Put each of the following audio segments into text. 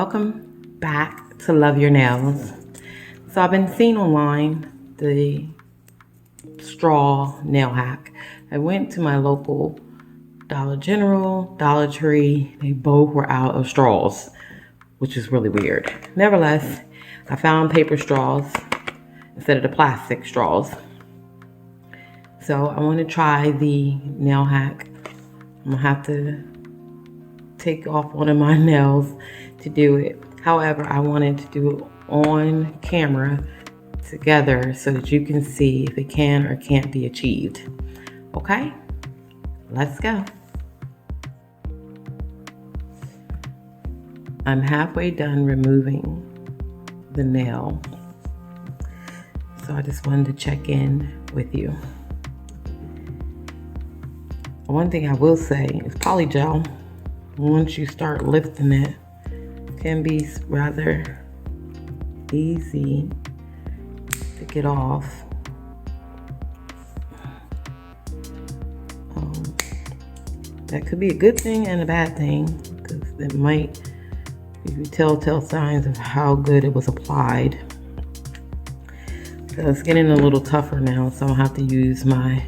Welcome back to Love Your Nails. So I've been seeing online the straw nail hack. I went to my local Dollar General, Dollar Tree. They both were out of straws, which is really weird. Nevertheless, I found paper straws instead of the plastic straws. So I want to try the nail hack. I'm gonna have to take off one of my nails to do it. However, I wanted to do it on camera together so that you can see if it can or can't be achieved. Okay, let's go. I'm halfway done removing the nail, so I just wanted to check in with you. One thing I will say is polygel, once you start lifting it, can be rather easy to get off. That could be a good thing and a bad thing, because it might give you telltale signs of how good it was applied. So it's getting a little tougher now, so I'll have to use my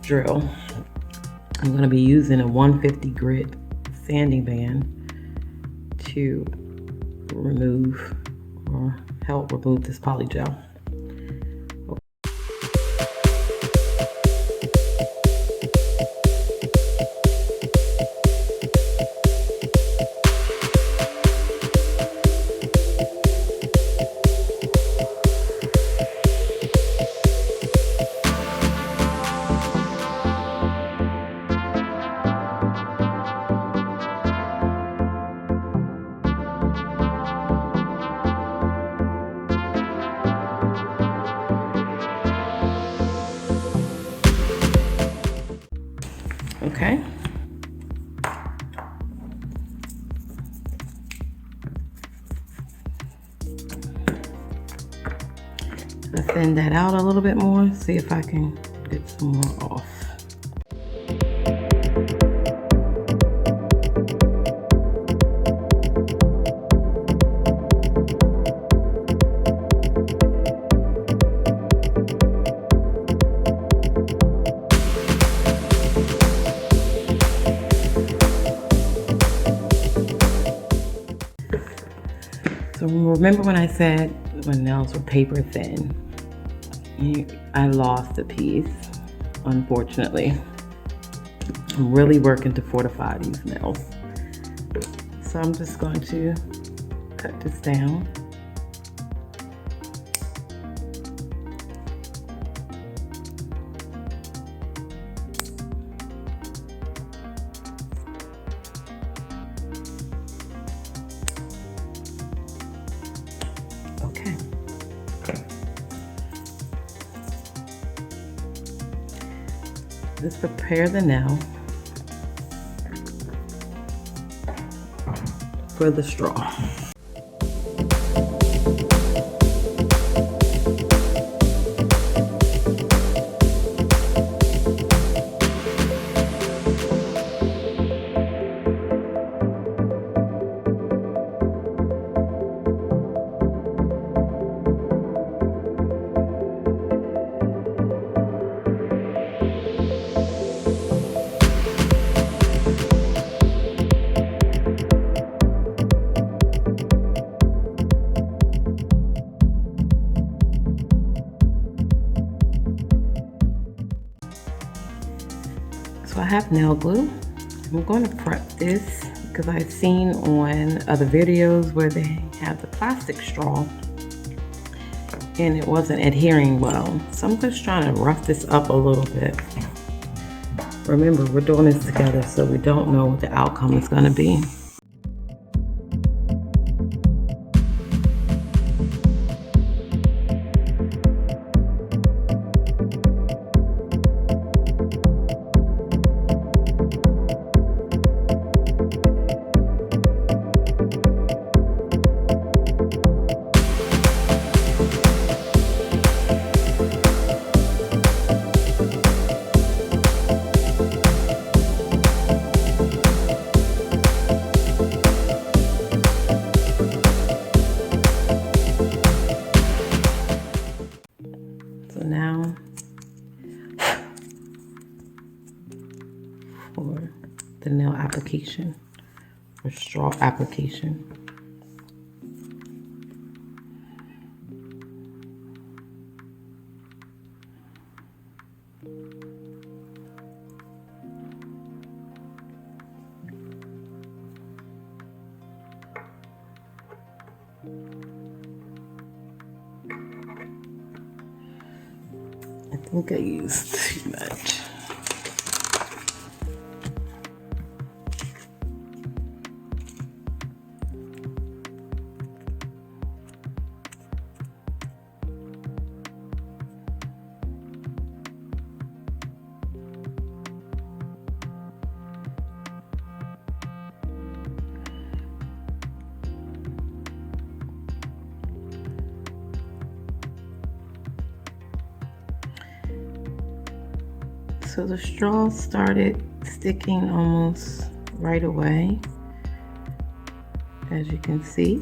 drill. I'm going to be using a 150 grit sanding band to remove or help remove this polygel. Okay. I thin that out a little bit more, see if I can get some more off. So remember when I said my nails were paper thin? I lost a piece, unfortunately. I'm really working to fortify these nails. So I'm just going to cut this down. Okay. Let's prepare the nail for the straw. So I have nail glue. I'm going to prep this because I've seen on other videos where they have the plastic straw and it wasn't adhering well. So I'm just trying to rough this up a little bit. Remember, we're doing this together, so we don't know what the outcome is going to be. application or straw application. I think I used too much. So the straw started sticking almost right away, as you can see.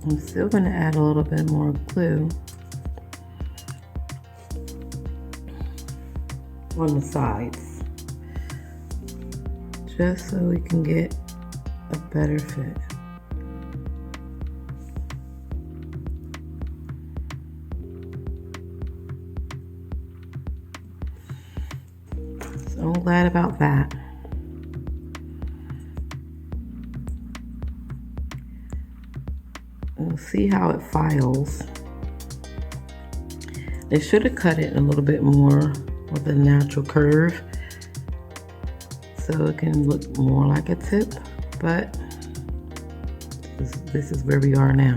I'm still going to add a little bit more glue on the sides, just so we can get a better fit. So I'm glad about that. We'll see how it files. They should have cut it a little bit more with a natural curve so it can look more like a tip, but this is where we are now.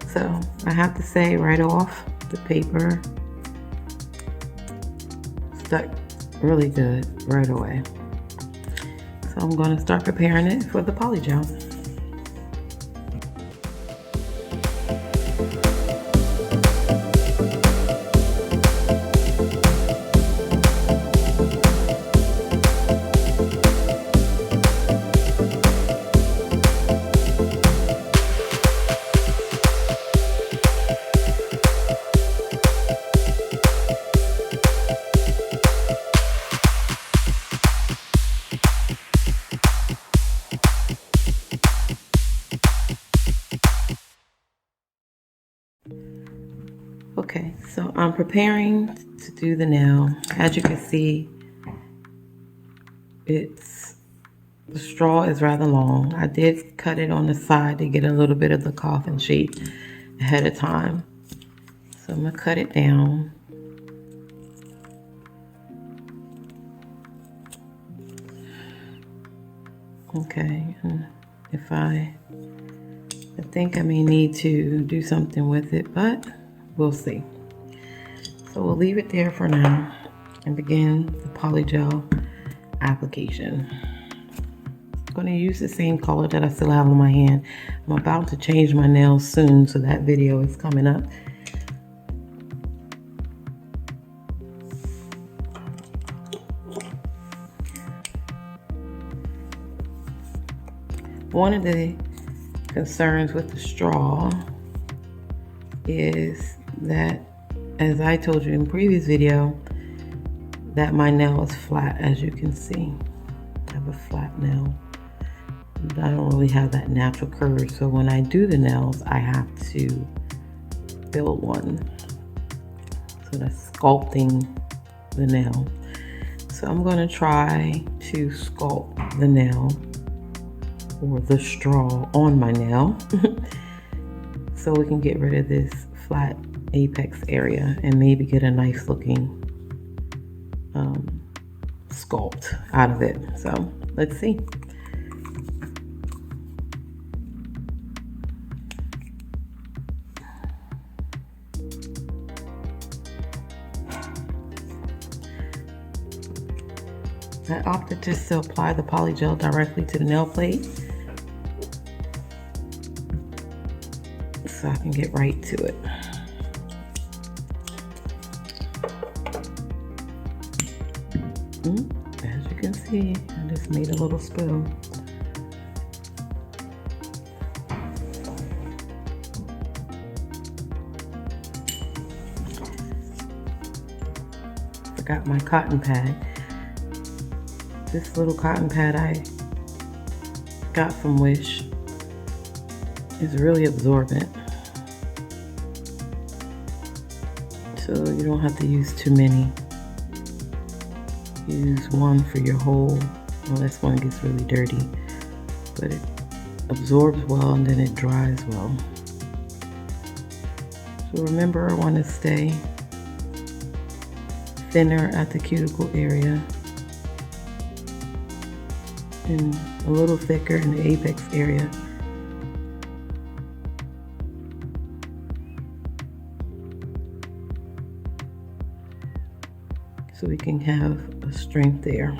So I have to say right off, the paper stuck really good right away. So I'm going to start preparing it for the polygel. Okay, so I'm preparing to do the nail. As you can see, the straw is rather long. I did cut it on the side to get a little bit of the coffin shape ahead of time. So I'm gonna cut it down. Okay, and I think I may need to do something with it, but we'll see. So we'll leave it there for now and begin the polygel application. I'm going to use the same color that I still have on my hand. I'm about to change my nails soon, so that video is coming up. One of the concerns with the straw is that, as I told you in the previous video, that my nail is flat. As you can see, I have a flat nail. I don't really have that natural curve, so when I do the nails, I have to build one. So that's sculpting the nail. So I'm going to try to sculpt the nail or the straw on my nail so we can get rid of this flat apex area and maybe get a nice looking sculpt out of it. So let's see. I opted just to apply the polygel directly to the nail plate so I can get right to it. As you can see, I just made a little spill. Forgot my cotton pad. This little cotton pad I got from Wish is really absorbent, so you don't have to use too many. Use one for your whole, unless one gets really dirty, but it absorbs well and then it dries well. So remember, I want to stay thinner at the cuticle area and a little thicker in the apex area. So we can have a strength there.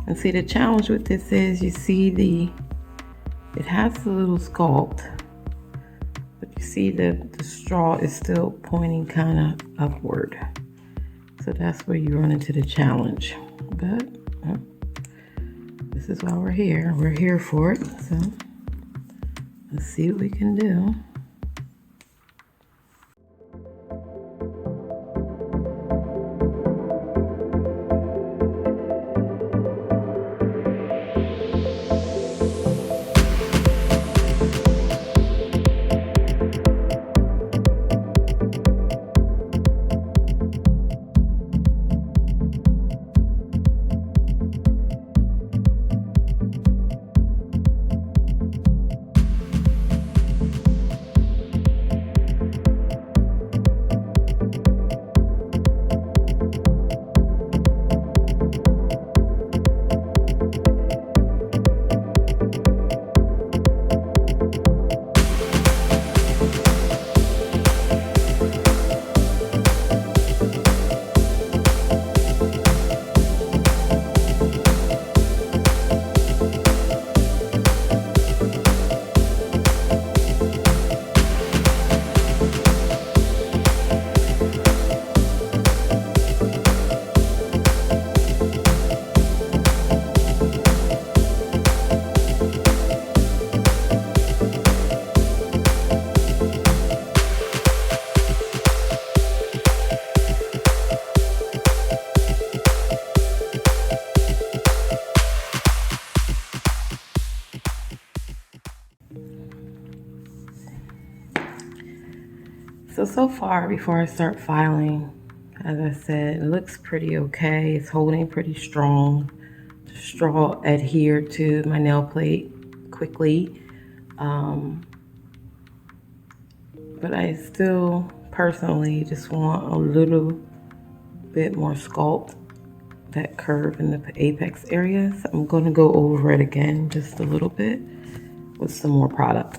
And see, the challenge with this is, you see it has a little sculpt, but you see that the straw is still pointing kind of upward. So that's where you run into the challenge. But this is why we're here. We're here for it. So let's see what we can do. So far, before I start filing, as I said, it looks pretty okay. It's holding pretty strong. The straw adhered to my nail plate quickly. But I still personally just want a little bit more sculpt, that curve in the apex area. So I'm going to go over it again just a little bit with some more product.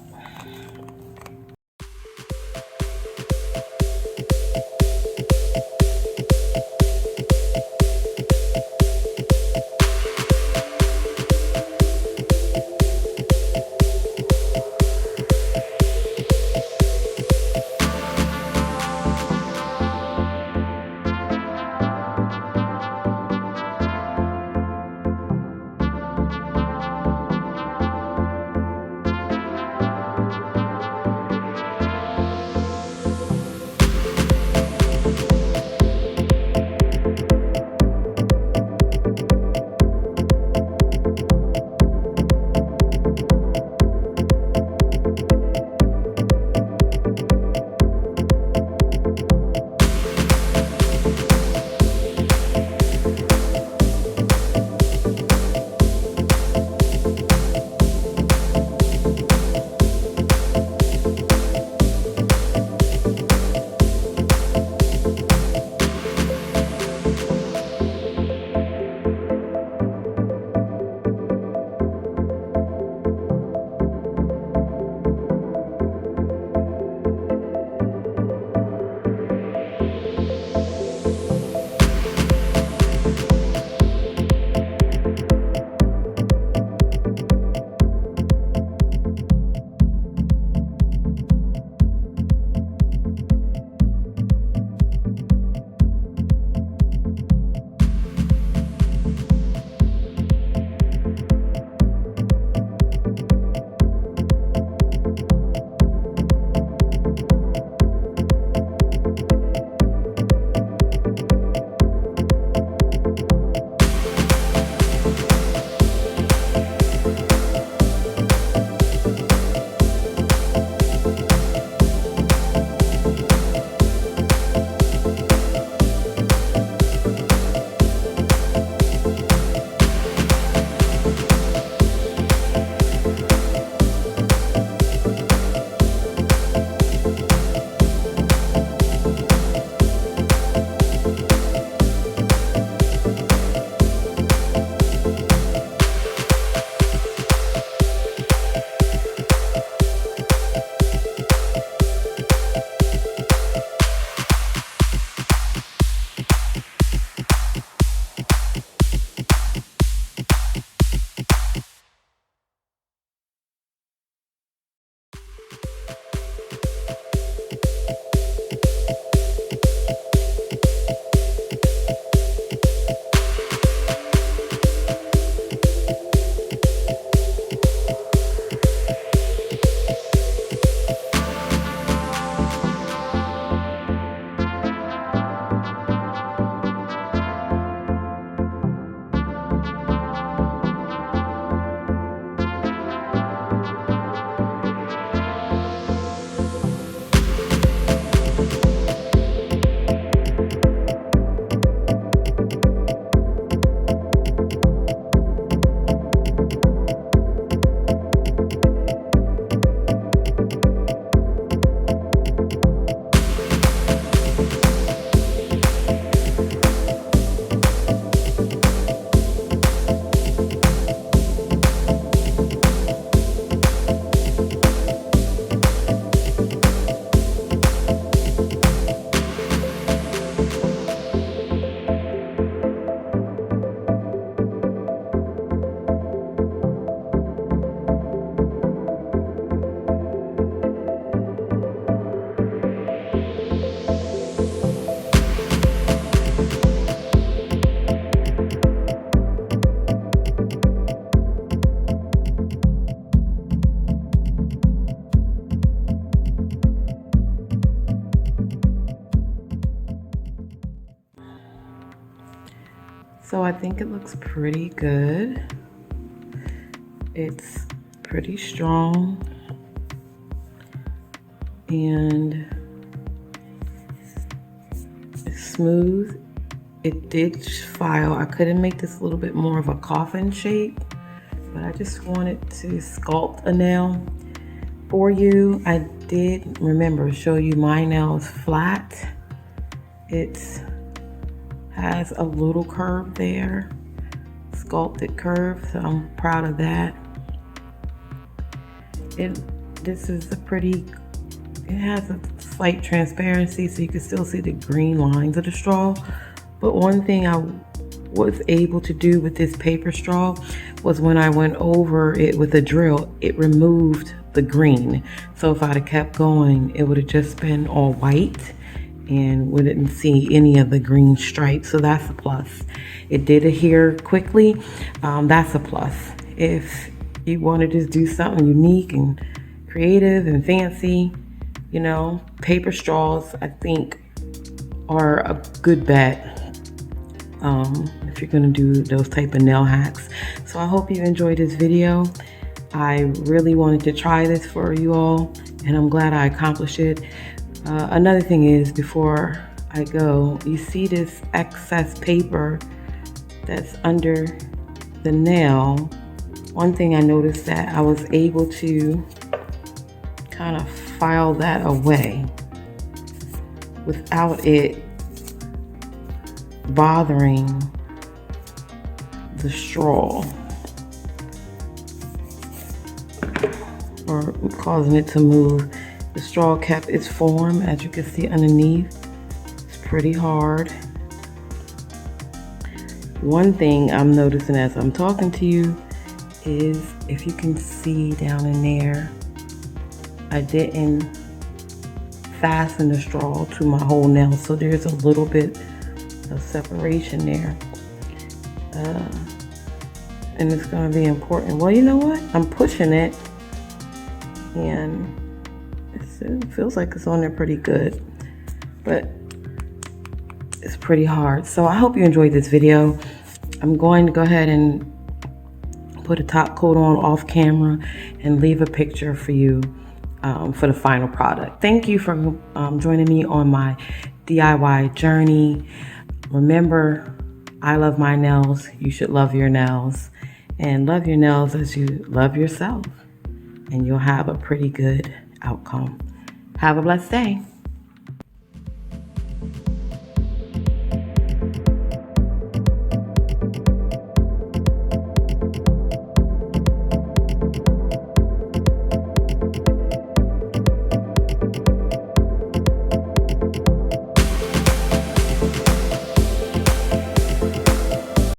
So I think it looks pretty good. It's pretty strong and it's smooth. It did file. I couldn't make this a little bit more of a coffin shape, but I just wanted to sculpt a nail for you. I did remember show you my nails flat. It has a little curve there, sculpted curve, so I'm proud of that. This is a pretty, it has a slight transparency so you can still see the green lines of the straw. But one thing I was able to do with this paper straw was when I went over it with a drill, it removed the green. So if I'd have kept going, it would have just been all white and wouldn't see any of the green stripes. So that's a plus. It did adhere quickly. That's a plus. If you want to just do something unique and creative and fancy, you know, paper straws I think are a good bet if you're going to do those type of nail hacks. So I hope you enjoyed this video. I really wanted to try this for you all, and I'm glad I accomplished it. Another thing is, before I go, you see this excess paper that's under the nail. One thing I noticed that I was able to kind of file that away without it bothering the straw or causing it to move. The straw kept its form, as you can see underneath. It's pretty hard. One thing I'm noticing as I'm talking to you is, if you can see down in there, I didn't fasten the straw to my whole nail, so there's a little bit of separation there, and it's going to be important. Well, you know what, I'm pushing it and it feels like it's on there pretty good, but it's pretty hard. So I hope you enjoyed this video. I'm going to go ahead and put a top coat on off camera and leave a picture for you for the final product. Thank you for joining me on my DIY journey. Remember, I love my nails. You should love your nails, and love your nails as you love yourself, and you'll have a pretty good outcome. Have a blessed day.